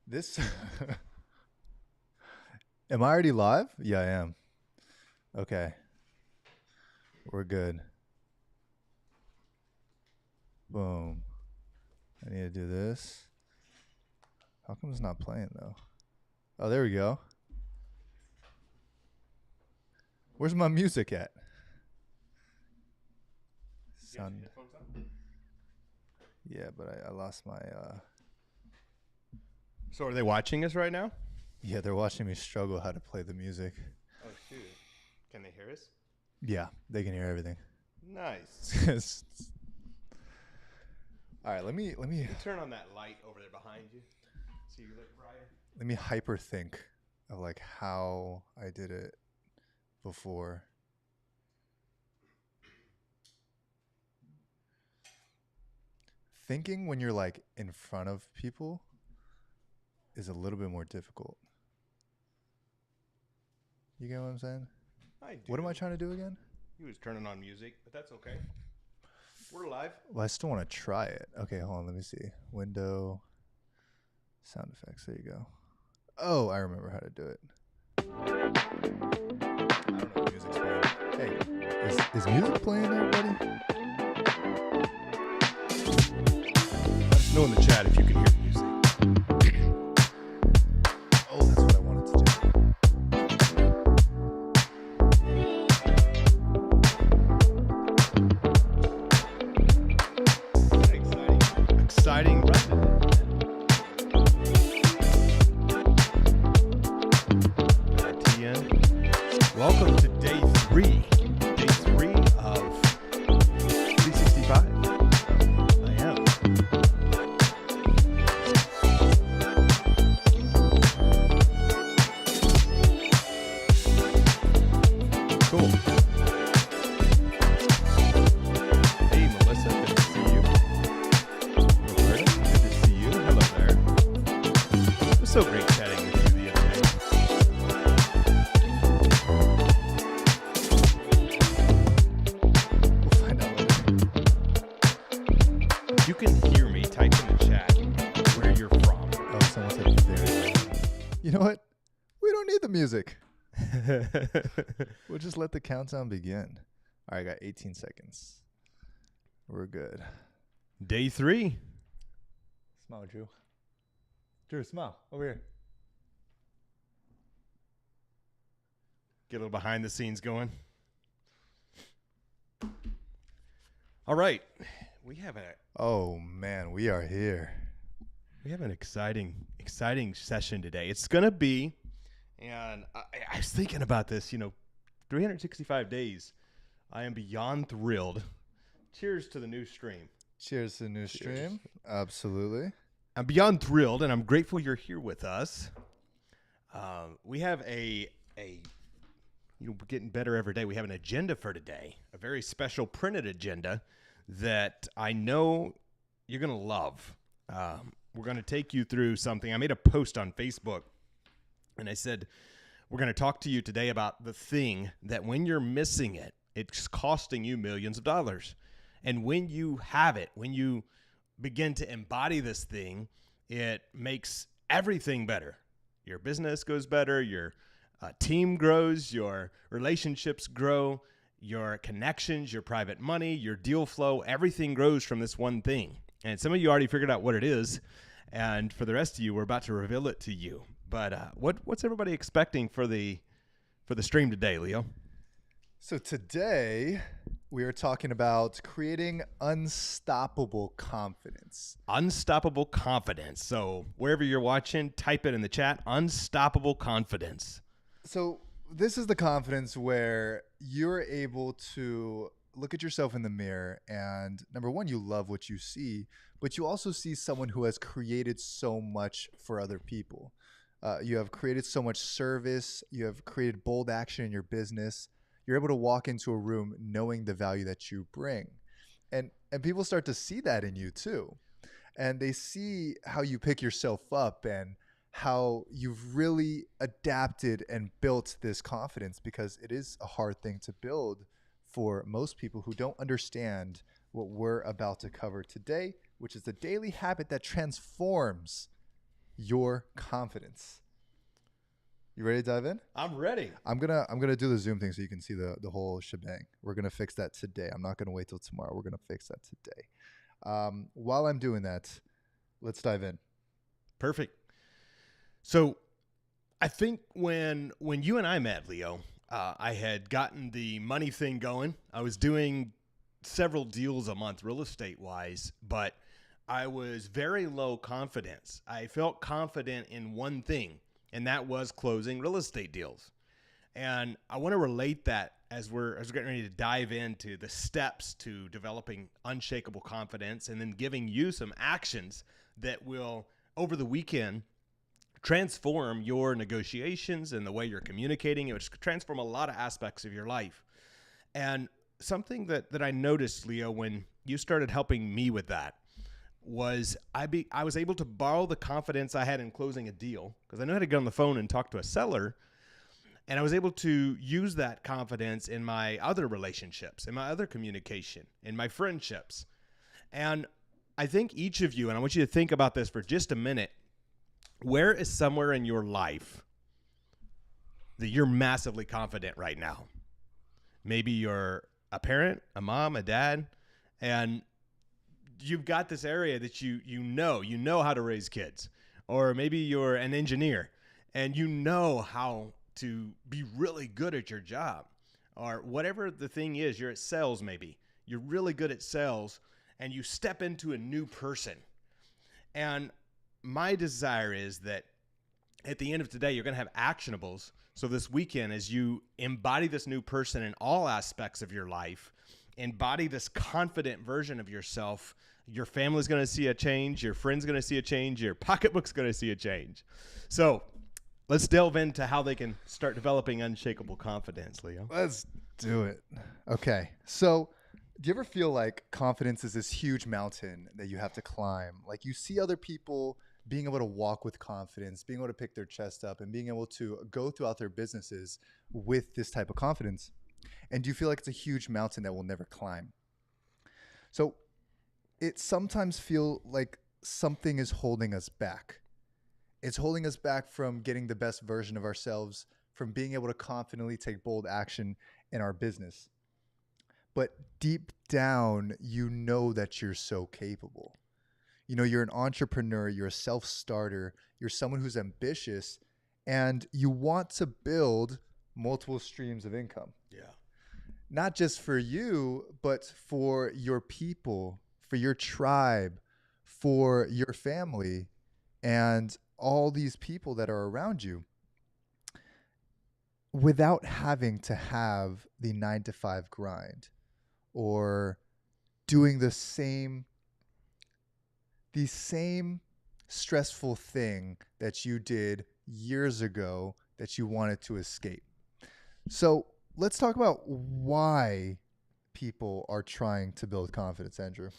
This Am I already live? Yeah, I am. Okay. We're good. Boom. I need to do this. How come it's not playing though? Oh, there we go. Where's my music at? Sound. Yeah, but I lost my So are they watching us right now? yeah, they're watching me struggle how to play the music. Oh, shoot. Can they hear us? Yeah, they can hear everything. Nice. All right, let me You turn on that light over there behind you so you look brighter. let me hyper think of like how I did it before. Thinking when you're like in front of people is a little bit more difficult. You get what I'm saying? I do. What am I trying to do again? He was turning on music, but that's okay. We're live. Well, I still want to try it. Okay, hold on. Let me see. Window, sound effects. There you go. Oh, I remember how to do it. I don't know if music's playing. Hey, is music playing, everybody? Let us know in the chat if you can hear music. Oh, that's what I wanted to do. Exciting run. RTN. Welcome to day three. Day three of 365. I am. Cool. Hey, Melissa, good to see you. Roberta, good to see you. Hello there. It was so great chatting with you the other day. We'll find out later. You can hear me. Type in the chat where you're from. Oh, someone said very. You know what? We don't need the music. We'll just let the countdown begin. All right, I got 18 seconds. We're good. Day three. Smile, Drew. Drew, smile. Over here. Get a little behind the scenes going. All right. We have Oh, man, we are here. an exciting session today. It's going to be, and I was thinking about this, 365 days. I am beyond thrilled. Cheers to the new stream. Cheers to the new Cheers. stream. Absolutely. I'm beyond thrilled, and I'm grateful you're here with us. We have we're getting better every day. We have an agenda for today, a very special printed agenda that I know you're going to love. We're going to take you through something. I made a post on Facebook, and I said, we're going to talk to you today about the thing that when you're missing it, it's costing you millions of dollars. And when you have it, when you begin to embody this thing, it makes everything better. Your business goes better, your team grows, your relationships grow, your connections, your private money, your deal flow, everything grows from this one thing. And some of you already figured out what it is, and for the rest of you, we're about to reveal it to you. But what's everybody expecting for the stream today, Leo? So today we are talking about creating unstoppable confidence. Unstoppable confidence. So wherever you're watching, type it in the chat. Unstoppable confidence. So this is the confidence where you're able to look at yourself in the mirror and number one, you love what you see, but you also see someone who has created so much for other people. You have created so much service. You have created bold action in your business. You're able to walk into a room knowing the value that you bring. And people start to see that in you too. And they see how you pick yourself up and how you've really adapted and built this confidence, because it is a hard thing to build for most people who don't understand what we're about to cover today, which is the daily habit that transforms your confidence. You ready to dive in? I'm ready. I'm gonna do the Zoom thing so you can see the whole shebang. We're gonna fix that today. I'm not gonna wait till tomorrow. We're gonna fix that today. While I'm doing that, let's dive in. Perfect. So I think when you and I met, Leo, I had gotten the money thing going. I was doing several deals a month real estate wise, but I was very low confidence. I felt confident in one thing, and that was closing real estate deals. And I want to relate that as we're getting ready to dive into the steps to developing unshakable confidence, and then giving you some actions that will, over the weekend, transform your negotiations and the way you're communicating. It would transform a lot of aspects of your life. And something that I noticed, Leo, when you started helping me with that, was I was able to borrow the confidence I had in closing a deal, because I knew how to get on the phone and talk to a seller. And I was able to use that confidence in my other relationships, in my other communication, in my friendships. And I think each of you, and I want you to think about this for just a minute, where is somewhere in your life that you're massively confident right now? Maybe you're a parent, a mom, a dad, and you've got this area that you know how to raise kids. Or maybe you're an engineer and you know how to be really good at your job. Or whatever the thing is, you're at sales maybe. You're really good at sales and you step into a new person. And my desire is that at the end of today, you're going to have actionables. So this weekend, as you embody this new person in all aspects of your life, embody this confident version of yourself, your family's going to see a change, your friend's going to see a change, your pocketbook's going to see a change. So let's delve into how they can start developing unshakable confidence, Leo. Let's do it. Okay. So do you ever feel like confidence is this huge mountain that you have to climb? Like you see other people being able to walk with confidence, being able to pick their chest up, and being able to go throughout their businesses with this type of confidence. And do you feel like it's a huge mountain that we'll never climb? So it sometimes feels like something is holding us back. It's holding us back from getting the best version of ourselves, from being able to confidently take bold action in our business. But deep down, you know that you're so capable. You know, you're an entrepreneur, you're a self-starter, you're someone who's ambitious, and you want to build multiple streams of income. Yeah. Not just for you, but for your people, for your tribe, for your family, and all these people that are around you, without having to have the 9-to-5 grind or doing the same stressful thing that you did years ago that you wanted to escape. So let's talk about why people are trying to build confidence, Andrew.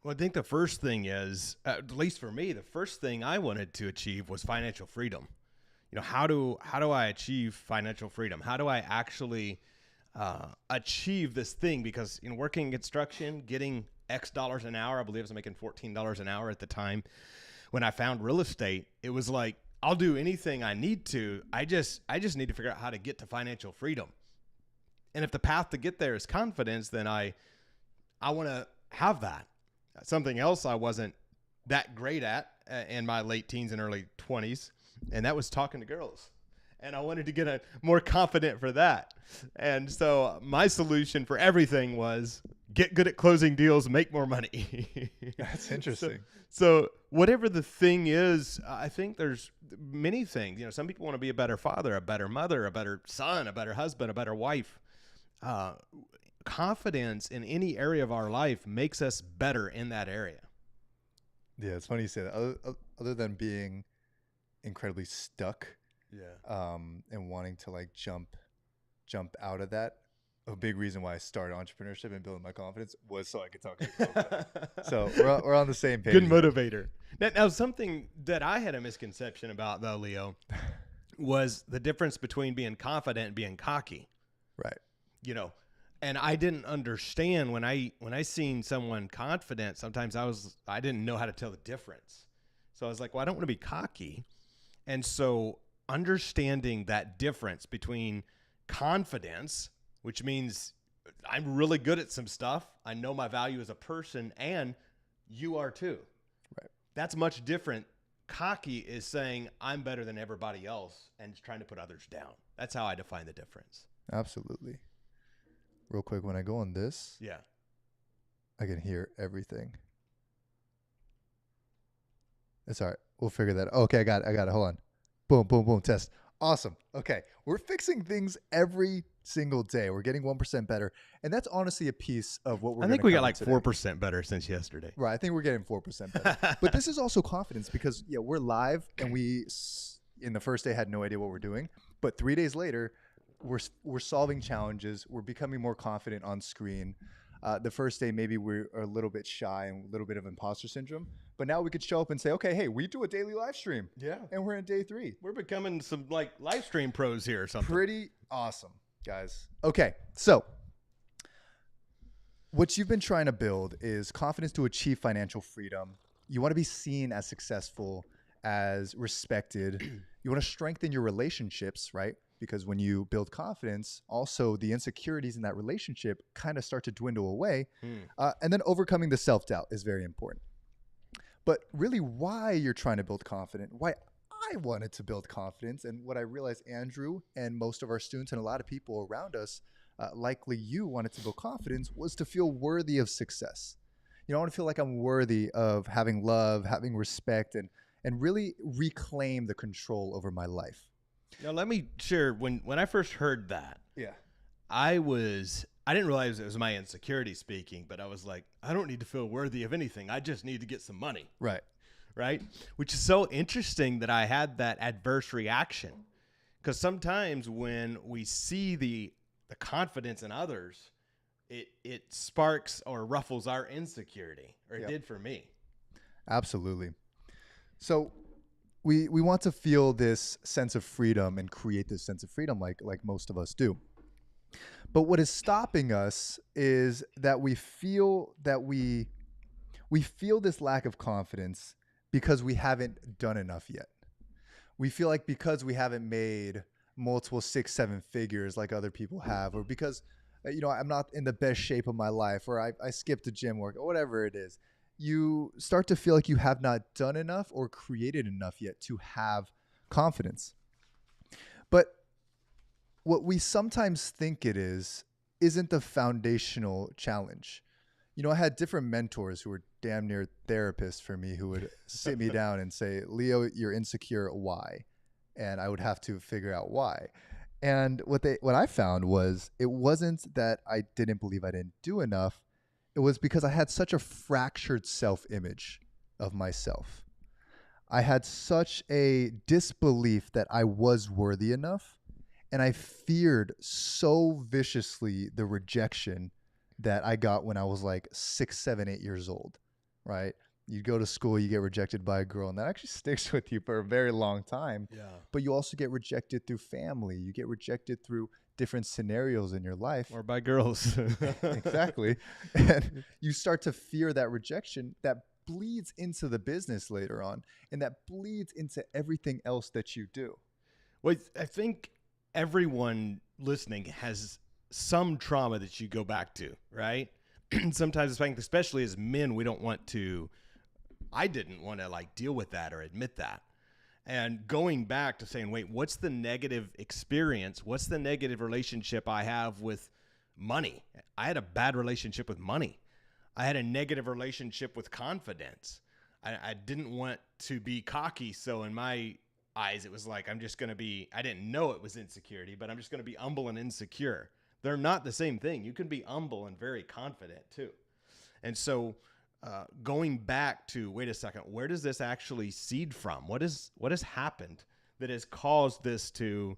Well, I think the first thing is, at least for me, the first thing I wanted to achieve was financial freedom. You know, how do I achieve financial freedom? How do I actually achieve this thing? Because working in construction, getting X dollars an hour, I believe I was making $14 an hour at the time. When I found real estate, it was like, I'll do anything I need to. I just need to figure out how to get to financial freedom. And if the path to get there is confidence, then I want to have that. Something else I wasn't that great at in my late teens and early 20s, and that was talking to girls. And I wanted to get more confident for that. And so my solution for everything was get good at closing deals, make more money. That's interesting. So whatever the thing is, I think there's many things. Some people want to be a better father, a better mother, a better son, a better husband, a better wife. Confidence in any area of our life makes us better in that area. Yeah, it's funny you say that. Other than being incredibly stuck, and wanting to like jump out of that, a big reason why I started entrepreneurship and building my confidence was so I could talk to people. So we're on the same page. Good motivator. Now, something that I had a misconception about, though, Leo, was the difference between being confident and being cocky. Right. And I didn't understand when I seen someone confident. Sometimes I didn't know how to tell the difference. So I was like, well, I don't want to be cocky. And so understanding that difference between confidence, which means I'm really good at some stuff, I know my value as a person, and you are too. Right. That's much different. Cocky is saying I'm better than everybody else and trying to put others down. That's how I define the difference. Absolutely. Real quick, when I go on this, Yeah. I can hear everything. It's all right. We'll figure that out. Okay, I got it. Hold on. Boom, boom, boom. Test. Awesome. Okay. We're fixing things every single day. We're getting 1% better. And that's honestly a piece of what we're I think we got like 4% better since yesterday. Right. I think we're getting 4% better. But this is also confidence because, yeah, we're live and we, in the first day, had no idea what we're doing. But 3 days later, we're solving challenges. We're becoming more confident on screen. The first day, maybe we're a little bit shy and a little bit of imposter syndrome. But now we could show up and say, okay, hey, we do a daily live stream. Yeah. And we're in day 3. We're becoming some like live stream pros here or something. Pretty awesome, guys. Okay, so what you've been trying to build is confidence to achieve financial freedom. You want to be seen as successful, as respected. You want to strengthen your relationships, right? Because when you build confidence, also the insecurities in that relationship kind of start to dwindle away. And then overcoming the self-doubt is very important. But really why you're trying to build confidence, why I wanted to build confidence, and what I realized Andrew and most of our students and a lot of people around us, likely you wanted to build confidence, was to feel worthy of success. You know, I want to feel like I'm worthy of having love, having respect, and really reclaim the control over my life. Now, let me share, when I first heard that, Yeah. I didn't realize it was my insecurity speaking, but I was like, I don't need to feel worthy of anything. I just need to get some money. Right. Right? Which is so interesting that I had that adverse reaction. Because sometimes when we see the confidence in others, it sparks or ruffles our insecurity, or it did for me. Absolutely. So we want to feel this sense of freedom and create this sense of freedom like most of us do. But what is stopping us is that we feel this lack of confidence because we haven't done enough yet. We feel like because we haven't made multiple 6-7 figures like other people have, or because I'm not in the best shape of my life, or I skipped a gym work, or whatever it is, you start to feel like you have not done enough or created enough yet to have confidence. But what we sometimes think it isn't the foundational challenge. You know, I had different mentors who were damn near therapists for me who would sit me down and say, Leo, you're insecure. Why? And I would have to figure out why. And what I found was it wasn't that I didn't believe I didn't do enough. It was because I had such a fractured self-image of myself. I had such a disbelief that I was worthy enough. And I feared so viciously the rejection that I got when I was like 6, 7, 8 years old, right? You go to school, you get rejected by a girl, and that actually sticks with you for a very long time. Yeah. But you also get rejected through family. You get rejected through different scenarios in your life. Or by girls. Exactly. And you start to fear that rejection that bleeds into the business later on, and that bleeds into everything else that you do. Well, I think everyone listening has some trauma that you go back to, right? Sometimes, especially as men, I didn't want to like deal with that or admit that. And going back to saying, wait, what's the negative experience? What's the negative relationship I have with money? I had a bad relationship with money. I had a negative relationship with confidence. I didn't want to be cocky. So in my eyes, it was like, I didn't know it was insecurity, but I'm just going to be humble and insecure. They're not the same thing. You can be humble and very confident too. And so going back to, wait a second, where does this actually seed from? What has happened that has caused this to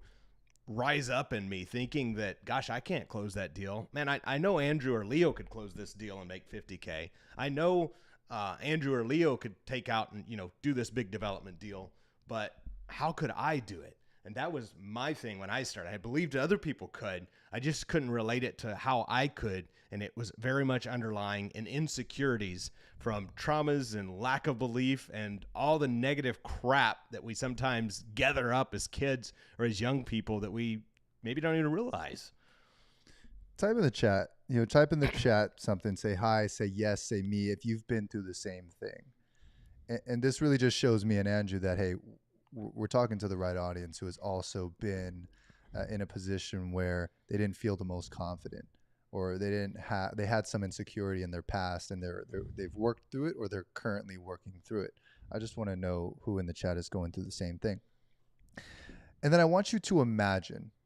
rise up in me, thinking that, gosh, I can't close that deal. Man, I know Andrew or Leo could close this deal and make $50K. I know Andrew or Leo could take out and do this big development deal, but how could I do it? And that was my thing when I started. I believed other people could. I just couldn't relate it to how I could. And it was very much underlying in insecurities from traumas and lack of belief and all the negative crap that we sometimes gather up as kids or as young people that we maybe don't even realize. Type in the chat, type in the chat something, say hi, say yes, say me, if you've been through the same thing. And this really just shows me and Andrew that, hey, we're talking to the right audience who has also been in a position where they didn't feel the most confident, or they had some insecurity in their past, and they've worked through it, or they're currently working through it. I just want to know who in the chat is going through the same thing. And then I want you to imagine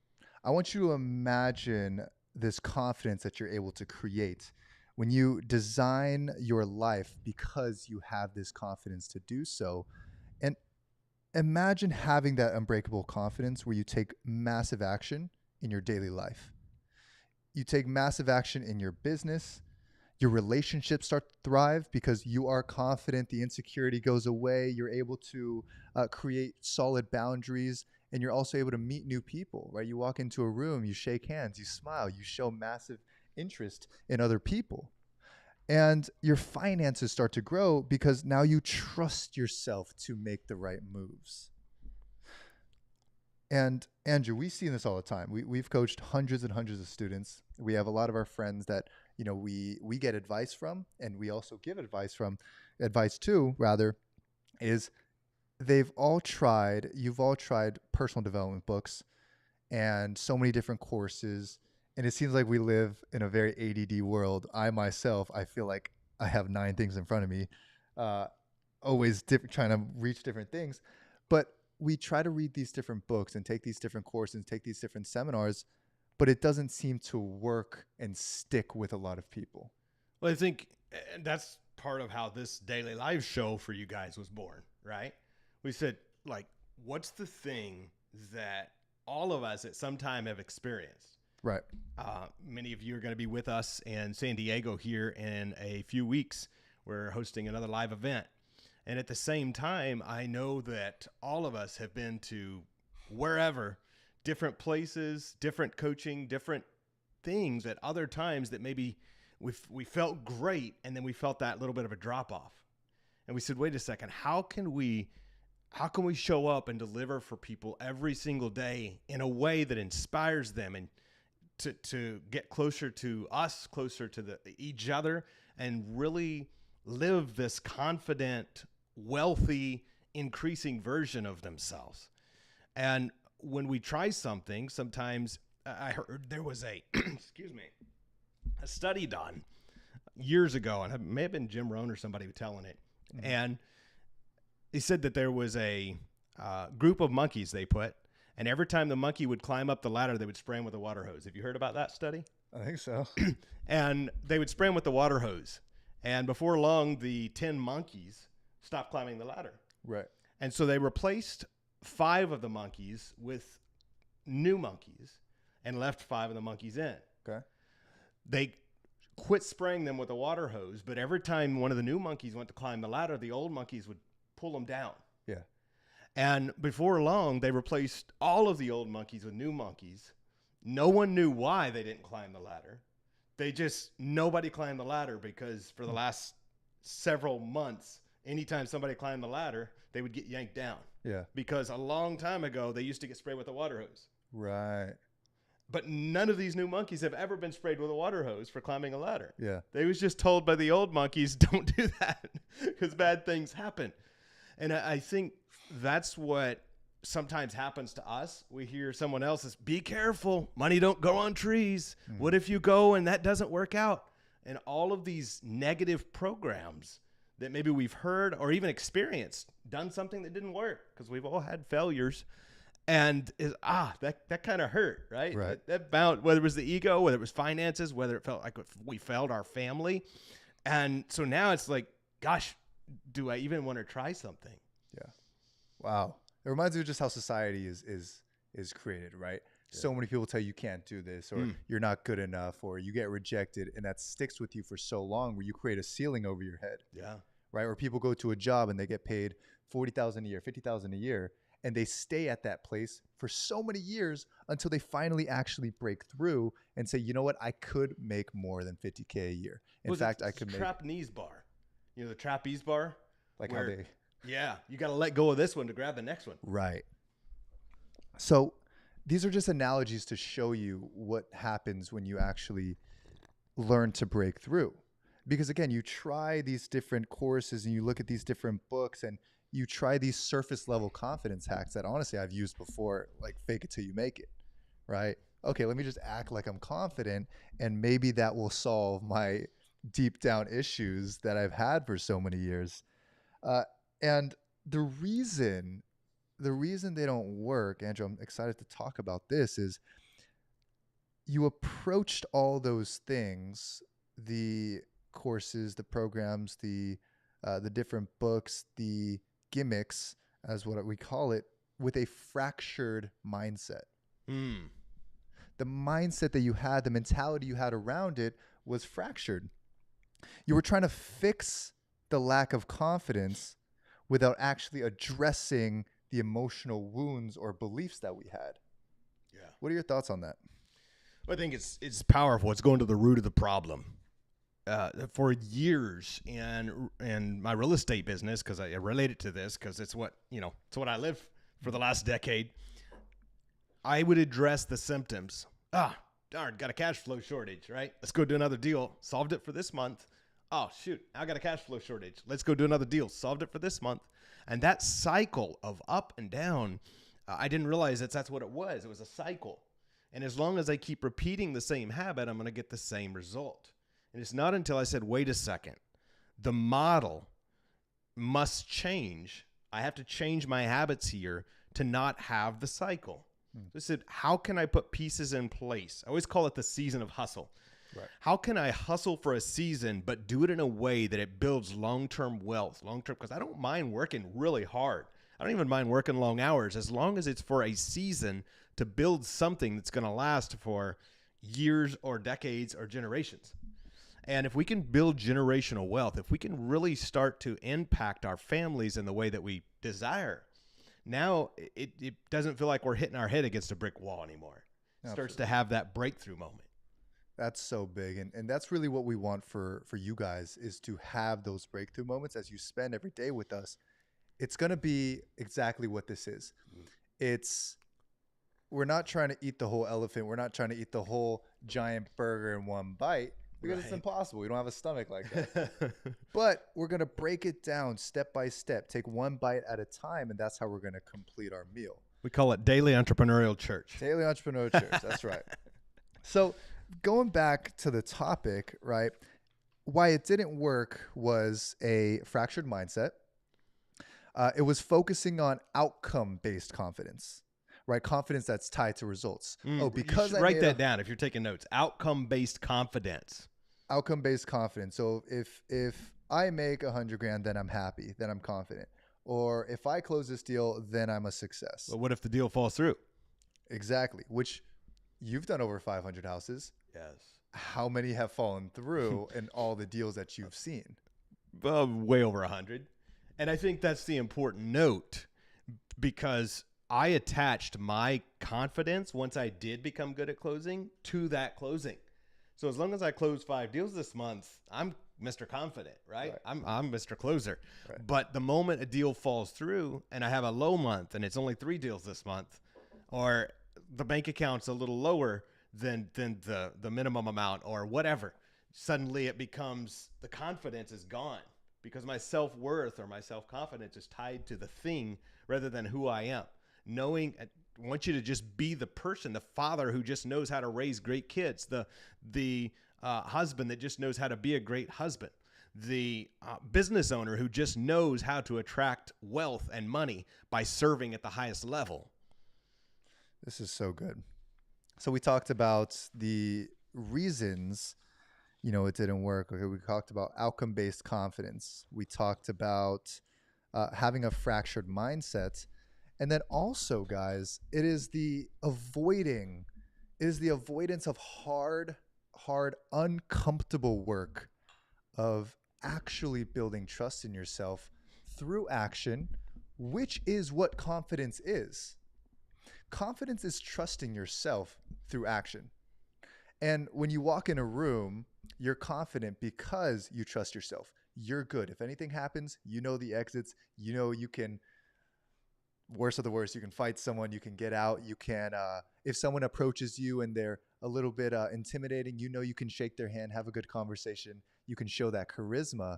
this confidence that you're able to create when you design your life because you have this confidence to do so. And imagine having that unbreakable confidence where you take massive action in your daily life. You take massive action in your business. Your relationships start to thrive because you are confident. The insecurity goes away. You're able to create solid boundaries, and you're also able to meet new people, right? You walk into a room, you shake hands, you smile, you show massive interest in other people. And your finances start to grow because now you trust yourself to make the right moves. And Andrew, we see this all the time. We've coached hundreds and hundreds of students. We have a lot of our friends that, we get advice from, and we also give advice to, is you've all tried personal development books and so many different courses. And it seems like we live in a very ADD world. I feel like I have 9 things in front of me, always trying to reach different things. But we try to read these different books and take these different courses and take these different seminars, but it doesn't seem to work and stick with a lot of people. Well, I think that's part of how this daily live show for you guys was born, right? We said, what's the thing that all of us at some time have experienced? Right. Many of you are going to be with us in San Diego here in a few weeks. We're hosting another live event. And at the same time, I know that all of us have been to wherever, different places, different coaching, different things at other times that maybe we felt great, and then we felt that little bit of a drop off. And we said, wait a second, how can we show up and deliver for people every single day in a way that inspires them and to get closer to us, closer to each other, and really live this confident, wealthy, increasing version of themselves. And when we try something, sometimes I heard there was a study done years ago, and it may have been Jim Rohn or somebody telling it. Mm-hmm. And he said that there was a group of monkeys they put, and every time the monkey would climb up the ladder, they would spray him with a water hose. Have you heard about that study? I think so. And they would spray him with the water hose. And before long, the 10 monkeys stopped climbing the ladder. Right. And so they replaced 5 of the monkeys with new monkeys and left 5 of the monkeys in. Okay. They quit spraying them with a water hose, but every time one of the new monkeys went to climb the ladder, the old monkeys would pull them down. Yeah. And before long, they replaced all of the old monkeys with new monkeys. No one knew why they didn't climb the ladder. Nobody climbed the ladder because for the last several months, anytime somebody climbed the ladder, they would get yanked down. Yeah. Because a long time ago, they used to get sprayed with a water hose. Right. But none of these new monkeys have ever been sprayed with a water hose for climbing a ladder. Yeah. They was just told by the old monkeys, don't do that because bad things happen. And I think that's what sometimes happens to us. We hear someone else's, be careful, money don't grow on trees. Mm. What if you go and that doesn't work out? And all of these negative programs that maybe we've heard or even experienced, done something that didn't work because we've all had failures. And that kind of hurt, right? Right. That bound, whether it was the ego, whether it was finances, whether it felt like we failed our family. And so now it's like, gosh, do I even want to try something? Yeah. Wow. It reminds me of just how society is created, right? Yeah. So many people tell you can't do this, or you're not good enough, or you get rejected, and that sticks with you for so long where you create a ceiling over your head. Yeah. Right? Or people go to a job and they get paid $40,000 a year, $50,000 a year, and they stay at that place for so many years until they finally actually break through and say, you know what, I could make more than 50K a year. In fact, I could make trapeze bar. You know, the trapeze bar? like where, how they. Yeah, you got to let go of this one to grab the next one. Right. So these are just analogies to show you what happens when you actually learn to break through. Because again, you try these different courses and you look at these different books and you try these surface level confidence hacks that honestly I've used before, like fake it till you make it, right? Okay, let me just act like I'm confident and maybe that will solve my deep down issues that I've had for so many years. And the reason they don't work, Andrew, I'm excited to talk about this, is you approached all those things, the courses, the programs, the different books, the gimmicks, as what we call it, with a fractured mindset. The mindset that you had, the mentality you had around it was fractured. You were trying to fix the lack of confidence without actually addressing the emotional wounds or beliefs that we had. Yeah. What are your thoughts on that? Well, I think it's powerful. It's going to the root of the problem. For years in my real estate business, because I relate it to this, because it's what I live for the last decade. I would address the symptoms. Darn, got a cash flow shortage, right? Let's go do another deal. Solved it for this month. Oh, shoot, I got a cash flow shortage. Let's go do another deal. Solved it for this month. And that cycle of up and down, I didn't realize that's what it was. It was a cycle. And as long as I keep repeating the same habit, I'm going to get the same result. And it's not until I said, wait a second, the model must change. I have to change my habits here to not have the cycle. So I said, how can I put pieces in place? I always call it the season of hustle. Right. How can I hustle for a season, but do it in a way that it builds long-term wealth, because I don't mind working really hard. I don't even mind working long hours as long as it's for a season to build something that's going to last for years or decades or generations. And if we can build generational wealth, if we can really start to impact our families in the way that we desire, now it doesn't feel like we're hitting our head against a brick wall anymore. It starts to have that breakthrough moment. That's so big. And that's really what we want for you guys, is to have those breakthrough moments as you spend every day with us. It's going to be exactly what this is. We're not trying to eat the whole elephant. We're not trying to eat the whole giant burger in one bite, because it's impossible. We don't have a stomach like that. But we're going to break it down step by step, take one bite at a time, and that's how we're going to complete our meal. We call it Daily Entrepreneurial Church. Daily Entrepreneurial Church. That's right. So going back to the topic, right, why it didn't work was a fractured mindset. It was focusing on outcome-based confidence, right? Confidence that's tied to results. Because you should write that down if you're taking notes. Outcome-based confidence. Outcome-based confidence. So if I make $100,000, then I'm happy, then I'm confident. Or if I close this deal, then I'm a success. But what if the deal falls through? Exactly. Which you've done over 500 houses. Yes. How many have fallen through in all the deals that you've seen? Way over 100. And I think that's the important note, because I attached my confidence, once I did become good at closing, to that closing. So as long as I close 5 deals this month, I'm Mr. Confident, right? I'm Mr. Closer. Right. But the moment a deal falls through and I have a low month and it's only 3 deals this month, or the bank account's a little lower than the minimum amount or whatever, suddenly it becomes, the confidence is gone, because my self-worth or my self-confidence is tied to the thing rather than who I am. I want you to just be the person, the father who just knows how to raise great kids, the husband that just knows how to be a great husband, the business owner who just knows how to attract wealth and money by serving at the highest level. This is so good. So we talked about the reasons, it didn't work. Okay, we talked about outcome-based confidence. We talked about having a fractured mindset. And then also, guys, it is the avoidance of hard, uncomfortable work of actually building trust in yourself through action which is what confidence is. Confidence is trusting yourself through action. And when you walk in a room, you're confident because you trust yourself. You're good. If anything happens, you know the exits. You know you can, worst of the worst, you can fight someone. You can get out. You can, if someone approaches you and they're a little bit intimidating, you know you can shake their hand, have a good conversation. You can show that charisma.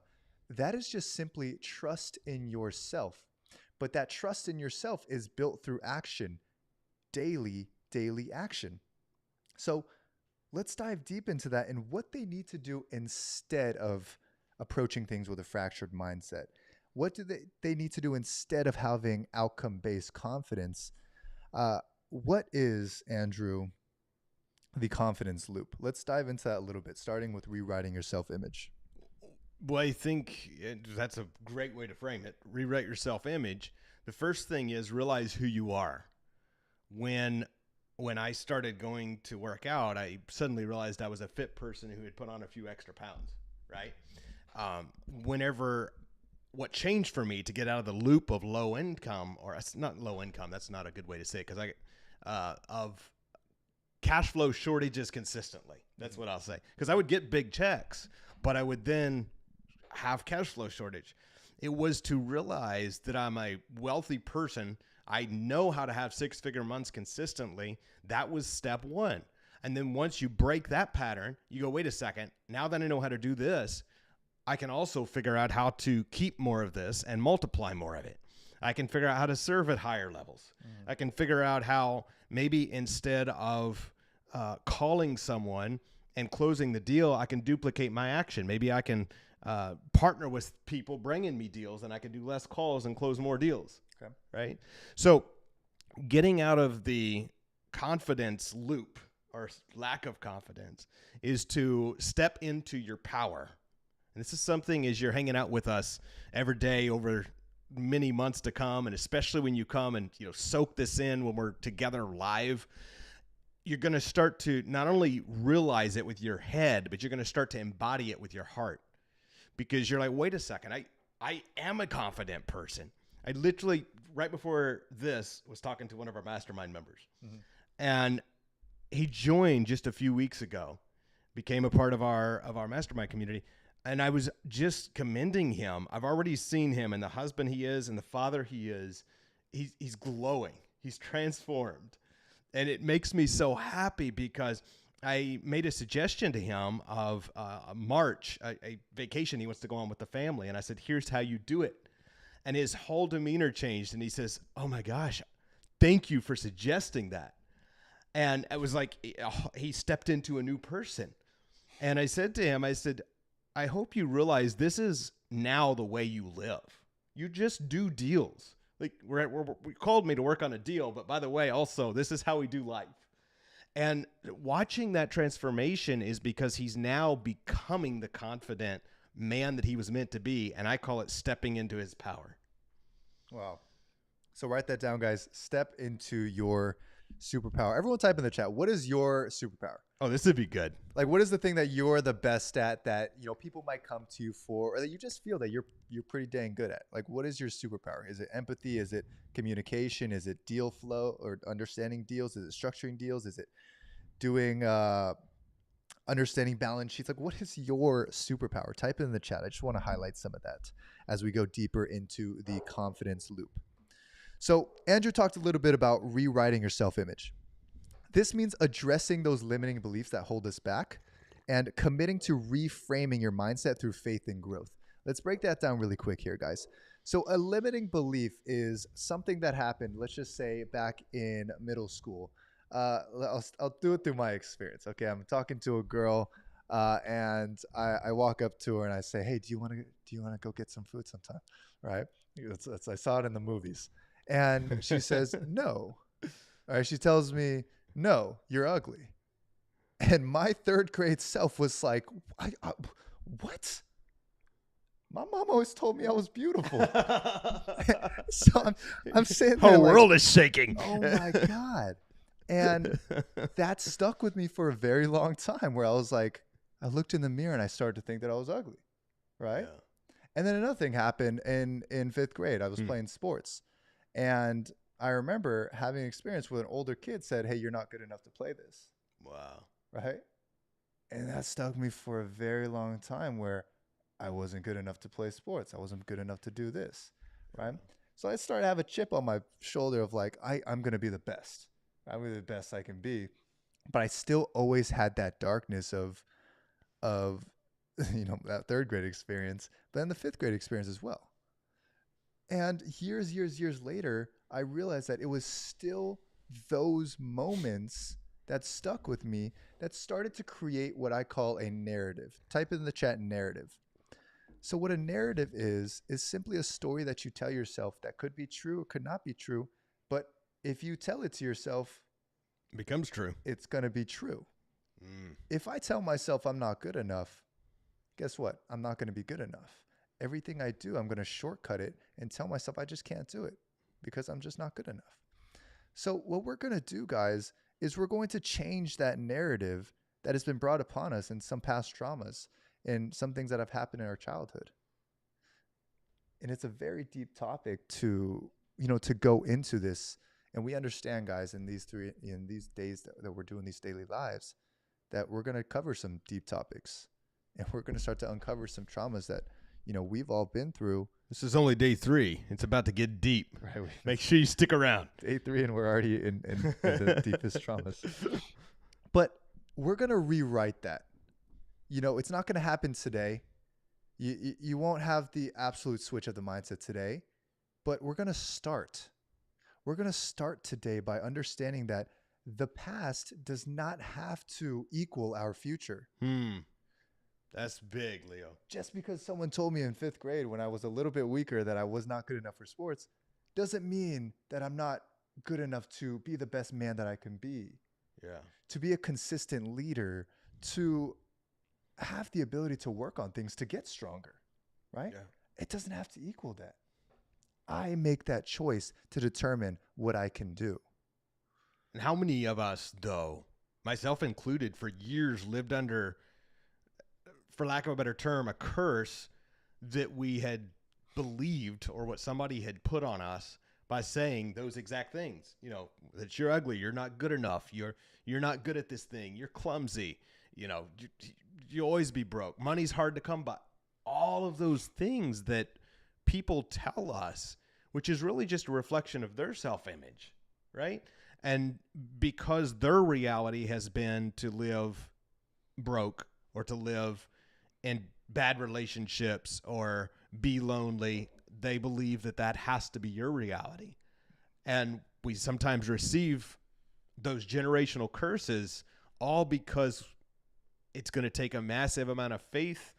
That is just simply trust in yourself. But that trust in yourself is built through action, daily action. So let's dive deep into that and what they need to do instead of approaching things with a fractured mindset. What do they need to do instead of having outcome-based confidence? What is, Andrew, the confidence loop? Let's dive into that a little bit, starting with rewriting your self-image. Well, I think that's a great way to frame it. Rewrite your self-image. The first thing is realize who you are. When I started going to work out, I suddenly realized I was a fit person who had put on a few extra pounds, right? What changed for me to get out of the loop of low income, or it's not low income, that's not a good way to say it, because of cash flow shortages consistently. That's what I'll say. Because I would get big checks, but I would then have cash flow shortage. It was to realize that I'm a wealthy person. I know how to have six-figure months consistently. That was step one. And then once you break that pattern, you go, wait a second, now that I know how to do this, I can also figure out how to keep more of this and multiply more of it. I can figure out how to serve at higher levels. I can figure out how maybe instead of calling someone and closing the deal, I can duplicate my action. Maybe I can partner with people bringing me deals, and I can do less calls and close more deals. Okay. Right? So getting out of the confidence loop or lack of confidence is to step into your power. And this is something as you're hanging out with us every day over many months to come, and especially when you come and soak this in when we're together live, you're going to start to not only realize it with your head, but you're going to start to embody it with your heart. Because you're like, wait a second, I am a confident person. I literally, right before this, was talking to one of our mastermind members. Mm-hmm. And he joined just a few weeks ago, became a part of our mastermind community. And I was just commending him. I've already seen him and the husband he is and the father he is. He's glowing. He's transformed. And it makes me so happy because I made a suggestion to him of March, a vacation he wants to go on with the family. And I said, here's how you do it. And his whole demeanor changed. And he says, oh my gosh, thank you for suggesting that. And it was like he stepped into a new person. And I said to him, I said, I hope you realize this is now the way you live. You just do deals. Like we called me to work on a deal, but by the way, also, this is how we do life. And watching that transformation is because he's now becoming the confident man that he was meant to be. And I call it stepping into his power. Wow. So write that down, guys. Step into your superpower. Everyone type in the chat. What is your superpower? Oh, this would be good. Like, what is the thing that you're the best at that, people might come to you for, or that you just feel that you're pretty dang good at? Like, what is your superpower? Is it empathy? Is it communication? Is it deal flow or understanding deals? Is it structuring deals? Is it doing understanding balance sheets? Like, what is your superpower? Type it in the chat. I just want to highlight some of that as we go deeper into the confidence loop. So Andrew talked a little bit about rewriting your self-image. This means addressing those limiting beliefs that hold us back and committing to reframing your mindset through faith and growth. Let's break that down really quick here, guys. So a limiting belief is something that happened, let's just say back in middle school. I'll do it through my experience. Okay, I'm talking to a girl and I walk up to her and I say, hey, do you want to go get some food sometime? Right? I saw it in the movies. And she says, no. All right, she tells me, no, you're ugly. And my third grade self was like, what? My mom always told me I was beautiful. So I'm sitting there whole world is shaking. Oh my God. And that stuck with me for a very long time where I was like, I looked in the mirror and I started to think that I was ugly. Right. Yeah. And then another thing happened in fifth grade. I was playing sports. And I remember having experience with an older kid said, "Hey, you're not good enough to play this." Wow. Right? And that stuck me for a very long time where I wasn't good enough to play sports. I wasn't good enough to do this. Right? So I started to have a chip on my shoulder of like, I'm going to be the best. I'm going to be the best I can be. But I still always had that darkness of that third grade experience, but then the fifth grade experience as well. And years later, I realized that it was still those moments that stuck with me that started to create what I call a narrative. Type in the chat narrative. So what a narrative is simply a story that you tell yourself that could be true or could not be true. But if you tell it to yourself, It becomes true. it's going to be true. If I tell myself I'm not good enough, guess what? I'm not going to be good enough. Everything I do, I'm going to shortcut it and tell myself I just can't do it because I'm just not good enough. So what we're going to do, guys, is we're going to change that narrative that has been brought upon us in some past traumas and some things that have happened in our childhood. And it's a very deep topic to go into this. And we understand, guys, in these days that we're doing these daily lives, that we're going to cover some deep topics. And we're going to start to uncover some traumas that, we've all been through. This is only day 3. It's about to get deep. Right. Make sure you stick around. Day 3 and we're already in the deepest traumas. But we're going to rewrite that. It's not going to happen today. You won't have the absolute switch of the mindset today, but we're going to start. We're going to start today by understanding that the past does not have to equal our future. That's big, Leo. Just because someone told me in 5th grade when I was a little bit weaker that I was not good enough for sports doesn't mean that I'm not good enough to be the best man that I can be. Yeah. To be a consistent leader, to have the ability to work on things, to get stronger, right? Yeah. It doesn't have to equal that. I make that choice to determine what I can do. And how many of us, though, myself included, for years lived under, for lack of a better term, a curse that we had believed or what somebody had put on us by saying those exact things, that you're ugly, you're not good enough, you're not good at this thing, you're clumsy, you always be broke, money's hard to come by. All of those things that people tell us, which is really just a reflection of their self-image, right? And because their reality has been to live broke or to live in bad relationships or be lonely, they believe that has to be your reality. And we sometimes receive those generational curses all because it's going to take a massive amount of faith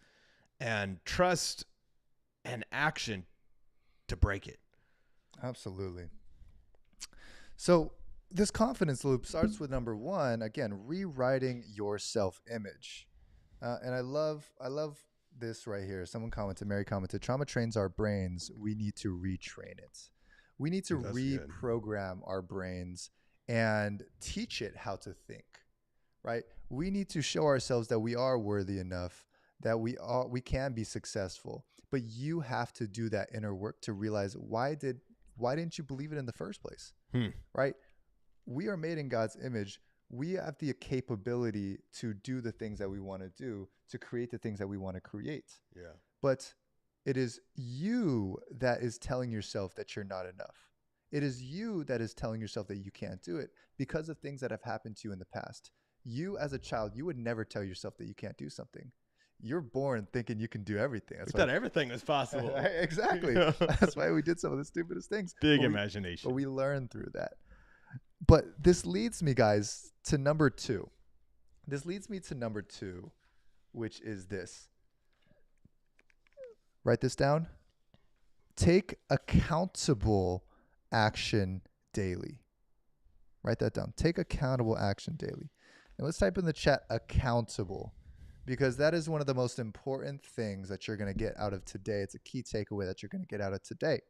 and trust and action to break it. Absolutely. So this confidence loop starts with number 1, again, rewriting your self-image. And I love this right here. Someone commented, Mary commented, trauma trains our brains. We need to retrain it. We need to reprogram our brains and teach it how to think, right? We need to show ourselves that we are worthy enough, that we can be successful. But you have to do that inner work to realize why didn't you believe it in the first place, right? We are made in God's image. We have the capability to do the things that we want to do, to create the things that we want to create. Yeah. But it is you that is telling yourself that you're not enough. It is you that is telling yourself that you can't do it because of things that have happened to you in the past. You as a child, you would never tell yourself that you can't do something. You're born thinking you can do everything. We thought everything was possible. Exactly. That's why we did some of the stupidest things. Big imagination. But we learned through that. But this leads me, guys, to number 2. This leads me to number 2, which is this. Write this down. Take accountable action daily. Write that down. Take accountable action daily. And let's type in the chat accountable, because that is one of the most important things that you're going to get out of today. It's a key takeaway that you're going to get out of today.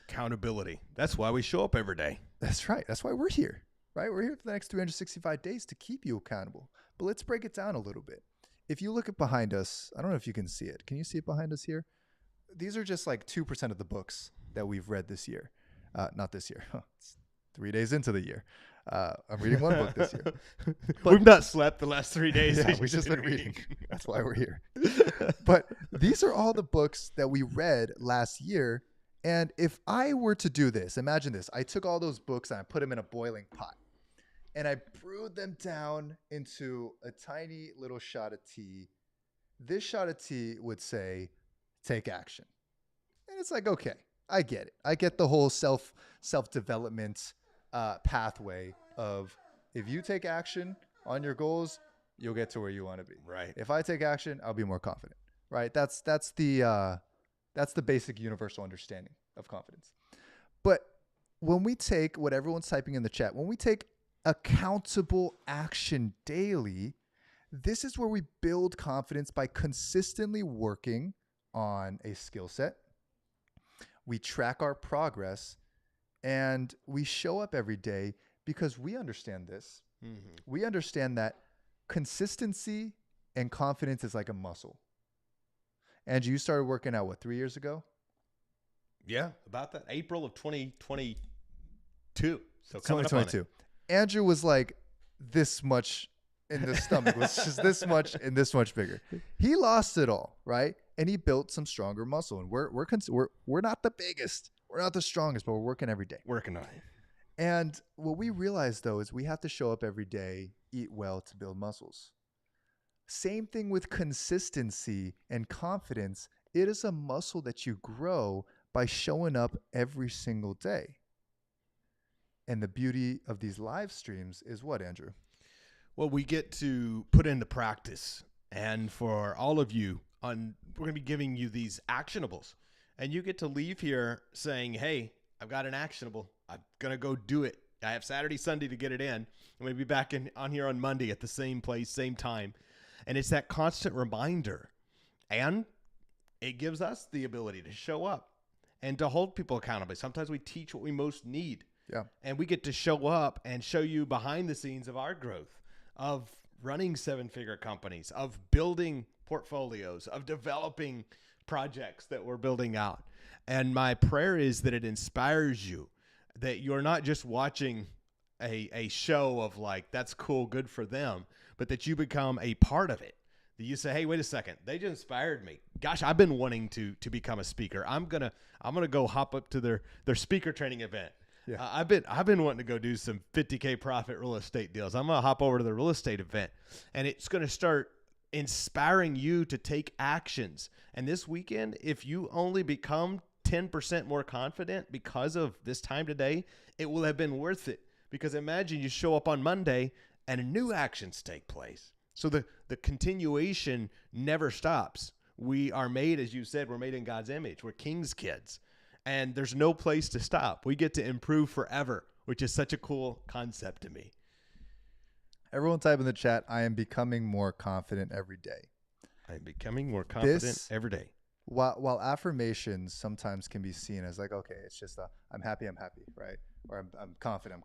Accountability. That's why we show up every day. That's right. That's why we're here, right? We're here for the next 365 days to keep you accountable. But let's break it down a little bit. If you look at behind us, I don't know if you can see it. Can you see it behind us here? These are just like 2% of the books that we've read this year. Not this year. It's 3 days into the year. I'm reading one book this year. But We've not slept the last 3 days. yeah, we've just been reading. That's why we're here. But these are all the books that we read last year. And if I were to do this, imagine this. I took all those books and I put them in a boiling pot. And I brewed them down into a tiny little shot of tea. This shot of tea would say, take action. And it's like, okay, I get it. I get the whole self-development pathway of if you take action on your goals, you'll get to where you want to be. Right. If I take action, I'll be more confident. Right. That's the basic universal understanding of confidence. But when we take what everyone's typing in the chat, when we take accountable action daily, this is where we build confidence by consistently working on a skill set. We track our progress and we show up every day because we understand this. Mm-hmm. We understand that consistency and confidence is like a muscle. Andrew, you started working out, 3 years ago? Yeah, about that. April of 2022. So coming up on it. Andrew was like this much in the stomach, was just this much and this much bigger. He lost it all, right? And he built some stronger muscle. And we're not the biggest, we're not the strongest, but we're working every day. Working on it. And what we realized though is we have to show up every day, eat well to build muscles. Same thing with consistency and confidence. It is a muscle that you grow by showing up every single day. And the beauty of these live streams is what, Andrew? Well, we get to put into practice. And for all of you, we're going to be giving you these actionables. And you get to leave here saying, hey, I've got an actionable. I'm going to go do it. I have Saturday, Sunday to get it in. I'm going to be back on here on Monday at the same place, same time. And it's that constant reminder. And it gives us the ability to show up and to hold people accountable. Sometimes we teach what we most need. Yeah. And we get to show up and show you behind the scenes of our growth, of running 7-figure companies, of building portfolios, of developing projects that we're building out. And my prayer is that it inspires you, that you're not just watching a show of like, that's cool, good for them, but that you become a part of it. That you say, hey, wait a second, they just inspired me. Gosh, I've been wanting to become a speaker. I'm gonna go hop up to their speaker training event. Yeah. I've been wanting to go do some 50K profit real estate deals. I'm gonna hop over to the real estate event, and it's gonna start inspiring you to take actions. And this weekend, if you only become 10% more confident because of this time today, it will have been worth it. Because imagine you show up on Monday and new actions take place. So the continuation never stops. We are made, as you said, we're made in God's image. We're King's kids. And there's no place to stop. We get to improve forever, which is such a cool concept to me. Everyone type in the chat, I am becoming more confident every day. I am becoming more confident every day. While affirmations sometimes can be seen as like, okay, it's just I'm happy, right? Or I'm confident.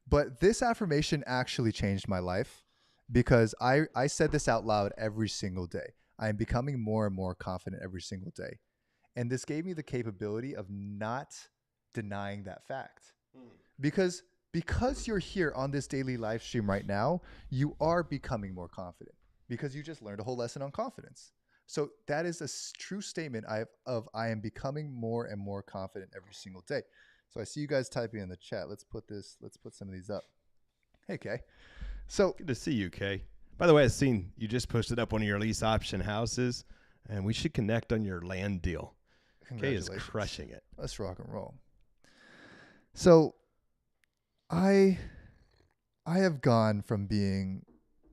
But this affirmation actually changed my life because I said this out loud every single day. I am becoming more and more confident every single day. And this gave me the capability of not denying that fact. Because you're here on this daily live stream right now, you are becoming more confident because you just learned a whole lesson on confidence. So that is a true statement I am becoming more and more confident every single day. So I see you guys typing in the chat. Let's put some of these up. Hey, Kay. So good to see you, Kay. By the way, I've seen you just posted up one of your lease option houses, and we should connect on your land deal. Kay is crushing it. Let's rock and roll. So I have gone from being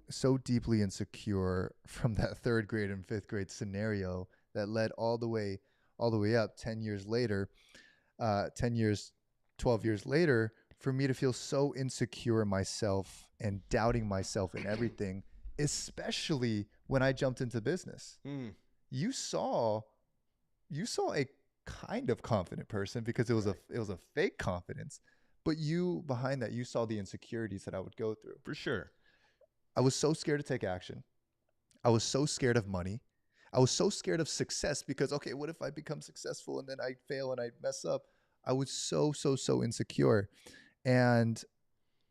so deeply insecure from that 3rd grade and 5th grade scenario that led all the way up 10 years later, 12 years later, for me to feel so insecure in myself and doubting myself in everything, especially when I jumped into business. You saw a kind of confident person because it was a fake confidence, but you behind that, you saw the insecurities that I would go through. For sure. I was so scared to take action. I was so scared of money. I was so scared of success because, okay, what if I become successful and then I fail and I mess up? I was so insecure. And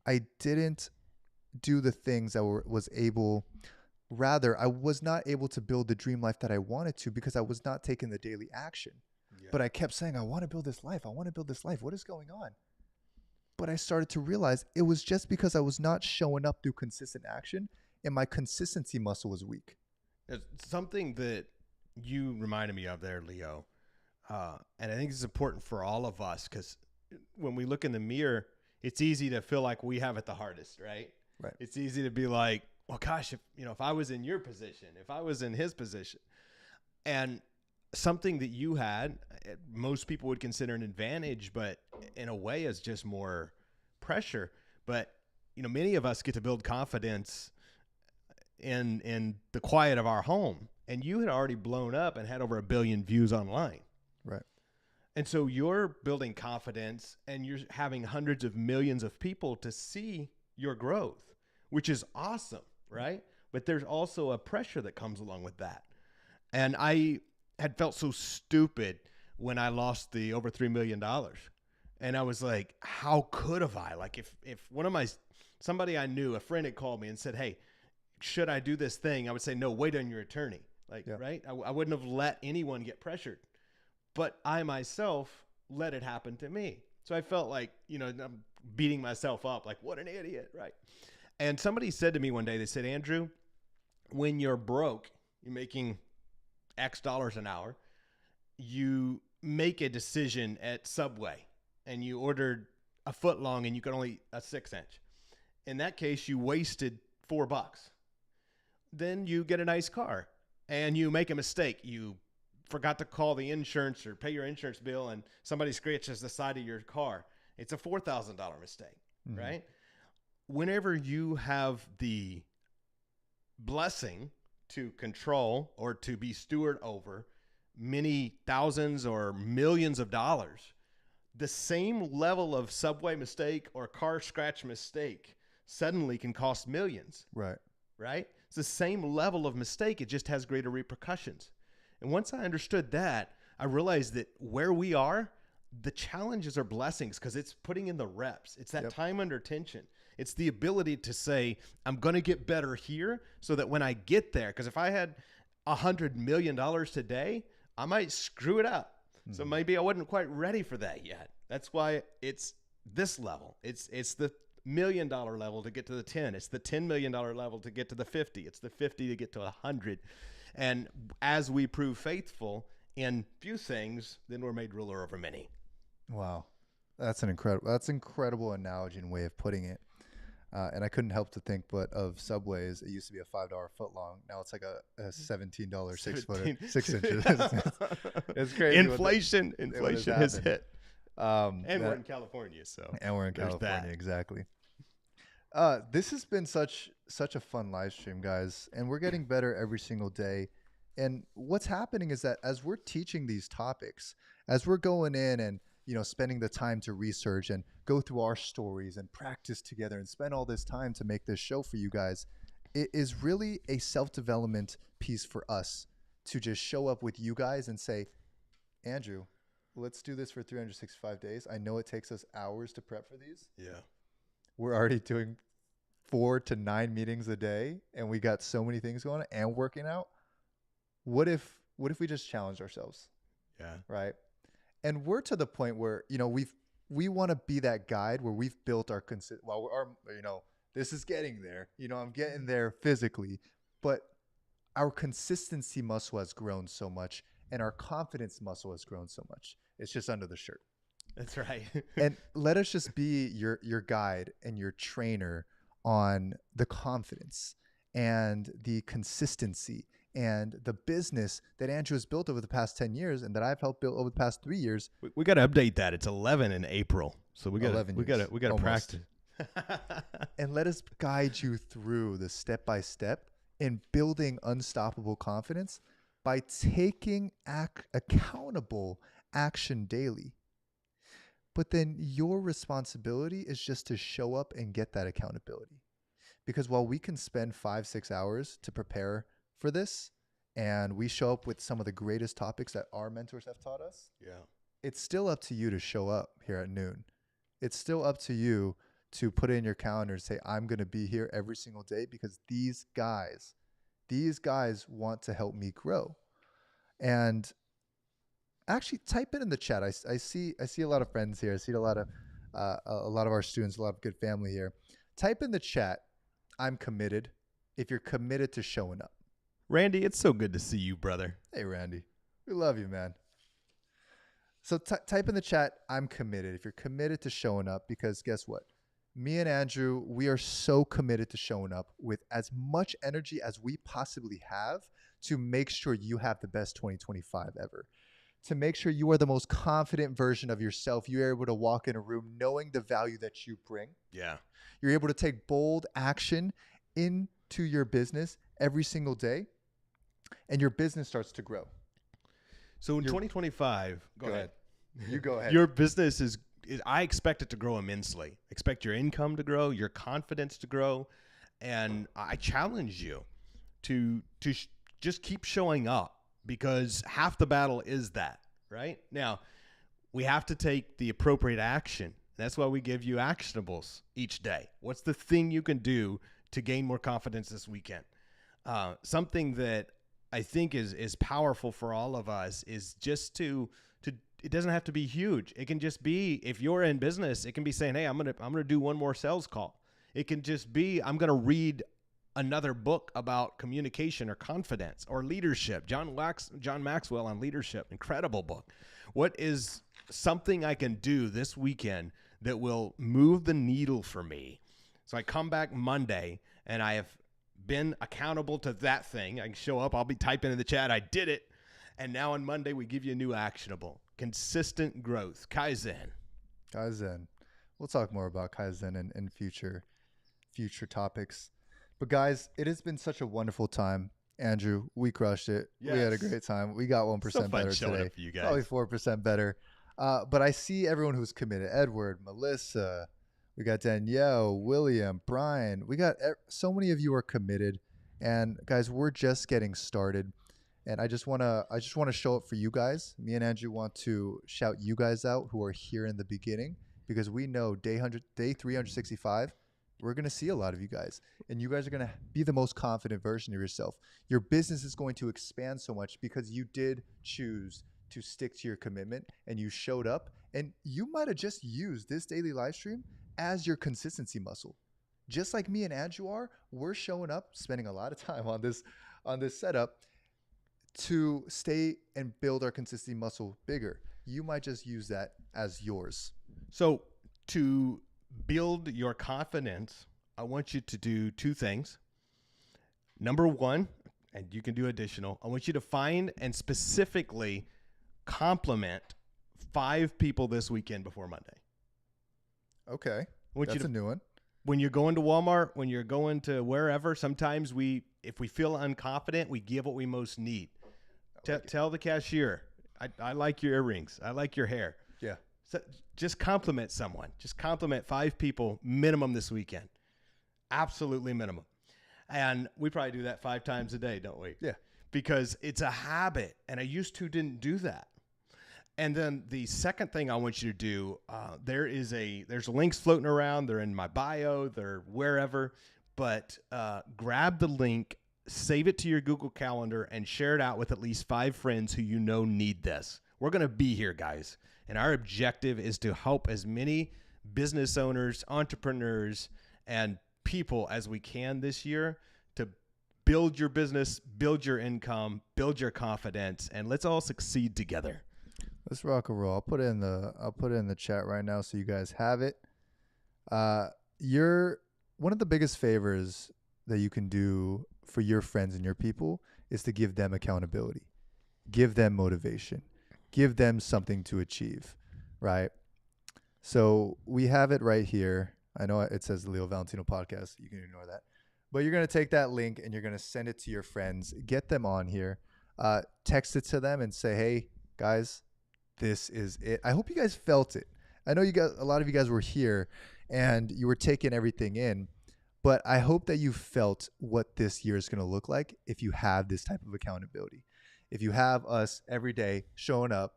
I didn't do the things that was able, rather, I was not able to build the dream life that I wanted to because I was not taking the daily action. Yeah. But I kept saying, I want to build this life. I want to build this life. What is going on? But I started to realize it was just because I was not showing up through consistent action and my consistency muscle was weak. It's something that you reminded me of there, Leo. And I think it's important for all of us because when we look in the mirror, it's easy to feel like we have it the hardest, right? Right. It's easy to be like, well, gosh, if I was in your position, if I was in his position, and something that you had, most people would consider an advantage, but in a way is just more pressure. But, many of us get to build confidence in the quiet of our home. And you had already blown up and had over 1 billion views online. Right. And so you're building confidence and you're having hundreds of millions of people to see your growth, which is awesome, right? But there's also a pressure that comes along with that. And I had felt so stupid when I lost the over $3 million. And I was like, how could have I? Like if somebody I knew, a friend had called me and said, hey, should I do this thing? I would say, no, wait on your attorney. Right? I wouldn't have let anyone get pressured. But I myself let it happen to me. So I felt like, I'm beating myself up, like, what an idiot, right? And somebody said to me one day, they said, Andrew, when you're broke, you're making X dollars an hour, you make a decision at Subway and you ordered a foot long and you could only a 6-inch. In that case, you wasted $4. Then you get a nice car and you make a mistake. You forgot to call the insurance or pay your insurance bill and somebody scratches the side of your car. It's a $4,000 mistake, right? Whenever you have the blessing to control or to be steward over many thousands or millions of dollars, the same level of Subway mistake or car scratch mistake suddenly can cost millions. Right. Right? It's the same level of mistake. It just has greater repercussions. And once I understood that, I realized that where we are, the challenges are blessings because it's putting in the reps. It's that time under tension. It's the ability to say, I'm going to get better here so that when I get there, because if I had $100 million today, I might screw it up. So maybe I wasn't quite ready for that yet. That's why it's this level. It's the $1 million level to get to the 10. It's the $10 million level to get to the 50. It's the 50 to get to 100. And as we prove faithful in few things, then we're made ruler over many. Wow. That's incredible analogy and way of putting it. And I couldn't help to think but of Subways. It used to be a $5 foot long. Now it's like a $17 6 inches. It's crazy. Inflation has hit. And we're in California, so. And we're in California, exactly. This has been such a fun live stream, guys, and we're getting better every single day. And what's happening is that as we're teaching these topics, as we're going in and spending the time to research and go through our stories and practice together and spend all this time to make this show for you guys, it is really a self-development piece for us to just show up with you guys and say, Andrew, let's do this for 365 days. I know it takes us hours to prep for these. Yeah. We're already doing 4 to 9 meetings a day and we got so many things going on and working out. What if we just challenged ourselves? Yeah. Right. And we're to the point where, we want to be that guide where we've built our this is getting there, I'm getting there physically, but our consistency muscle has grown so much and our confidence muscle has grown so much. It's just under the shirt. That's right. And let us just be your guide and your trainer on the confidence and the consistency and the business that Andrew has built over the past 10 years and that I've helped build over the past 3 years. We got to update that. It's 11 in April. So we got to practice. And let us guide you through the step-by-step in building unstoppable confidence by taking accountable action daily. But then your responsibility is just to show up and get that accountability. Because while we can spend 5-6 hours to prepare for this, and we show up with some of the greatest topics that our mentors have taught us, yeah, it's still up to you to show up here at noon. It's still up to you to put it in your calendar and say, I'm going to be here every single day because these guys want to help me grow. And actually type it in the chat. I see a lot of friends here. I see a lot of our students, a lot of good family here. Type in the chat, I'm committed, if you're committed to showing up. Randy, it's so good to see you, brother. Hey, Randy. We love you, man. So type in the chat, I'm committed, if you're committed to showing up, because guess what? Me and Andrew, we are so committed to showing up with as much energy as we possibly have to make sure you have the best 2025 ever. To make sure you are the most confident version of yourself. You're able to walk in a room knowing the value that you bring. Yeah. You're able to take bold action into your business every single day, and your business starts to grow. So in 2025, go ahead. You go ahead. Your business is, I expect it to grow immensely. Expect your income to grow, your confidence to grow, and I challenge you to just keep showing up, because half the battle is that, right? Now, we have to take the appropriate action. That's why we give you actionables each day. What's the thing you can do to gain more confidence this weekend? Something that I think is powerful for all of us is just to it doesn't have to be huge. It can just be, if you're in business, it can be saying, hey, I'm gonna do one more sales call. It can just be, I'm gonna read another book about communication or confidence or leadership. John Maxwell on leadership, incredible book. What is something I can do this weekend that will move the needle for me? So I come back Monday and I have been accountable to that thing. I can show up, I'll be typing in the chat, I did it. And now on Monday, we give you a new actionable. Consistent growth, Kaizen. We'll talk more about Kaizen in future topics. But guys, it has been such a wonderful time. Andrew, we crushed it. Yes. We had a great time. We got 1% better today. Up for you guys. Probably 4% better. But I see everyone who's committed. Edward, Melissa, we got Danielle, William, Brian. We got so many of you are committed. And guys, we're just getting started. And I just want to show up for you guys. Me and Andrew want to shout you guys out who are here in the beginning, because we know day 365, we're going to see a lot of you guys, and you guys are going to be the most confident version of yourself. Your business is going to expand so much because you did choose to stick to your commitment and you showed up, and you might have just used this daily live stream as your consistency muscle. Just like me and Andrew are, we're showing up, spending a lot of time on this setup to stay and build our consistency muscle bigger. You might just use that as yours. So to build your confidence, I want you to do two things. Number one, and you can do additional, I want you to find and specifically compliment 5 people this weekend before Monday. Okay. That's a new one. When you're going to Walmart, when you're going to wherever, sometimes if we feel unconfident, we give what we most need. Tell the cashier, I like your earrings. I like your hair. Yeah. So just compliment someone. Just compliment 5 people minimum this weekend. Absolutely minimum. And we probably do that 5 times a day, don't we? Yeah. Because it's a habit, and I didn't do that. And then the second thing I want you to do, there's links floating around. They're in my bio. They're wherever. But grab the link, save it to your Google Calendar, and share it out with at least 5 friends who you know need this. We're going to be here, guys. And our objective is to help as many business owners, entrepreneurs, and people as we can this year to build your business, build your income, build your confidence, and let's all succeed together. Let's rock and roll. I'll put it in the chat right now so you guys have it. One of the biggest favors that you can do for your friends and your people is to give them accountability, give them motivation, give them something to achieve, right? So we have it right here. I know it says the Leo Valentino podcast. You can ignore that. But you're going to take that link and you're going to send it to your friends, get them on here, text it to them and say, hey, guys, this is it. I hope you guys felt it. I know a lot of you guys were here and you were taking everything in, but I hope that you felt what this year is going to look like if you have this type of accountability. If you have us every day showing up,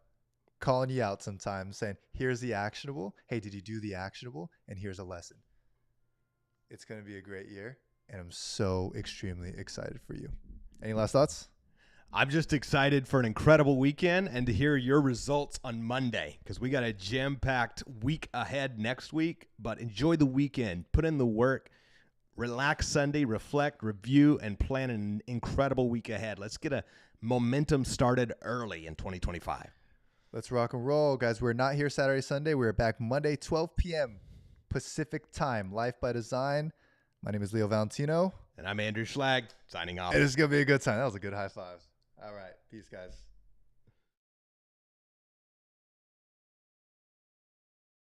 calling you out sometimes, saying, here's the actionable. Hey, did you do the actionable? And here's a lesson. It's going to be a great year, and I'm so extremely excited for you. Any last thoughts? I'm just excited for an incredible weekend and to hear your results on Monday, because we got a jam-packed week ahead next week. But enjoy the weekend. Put in the work. Relax Sunday, reflect, review, and plan an incredible week ahead. Let's get a momentum started early in 2025. Let's rock and roll, guys. We're not here Saturday, Sunday. We're back Monday, 12 p.m. Pacific time. Life by Design. My name is Leo Valentino. And I'm Andrew Schlag, signing off. It is going to be a good time. That was a good high five. All right. Peace, guys.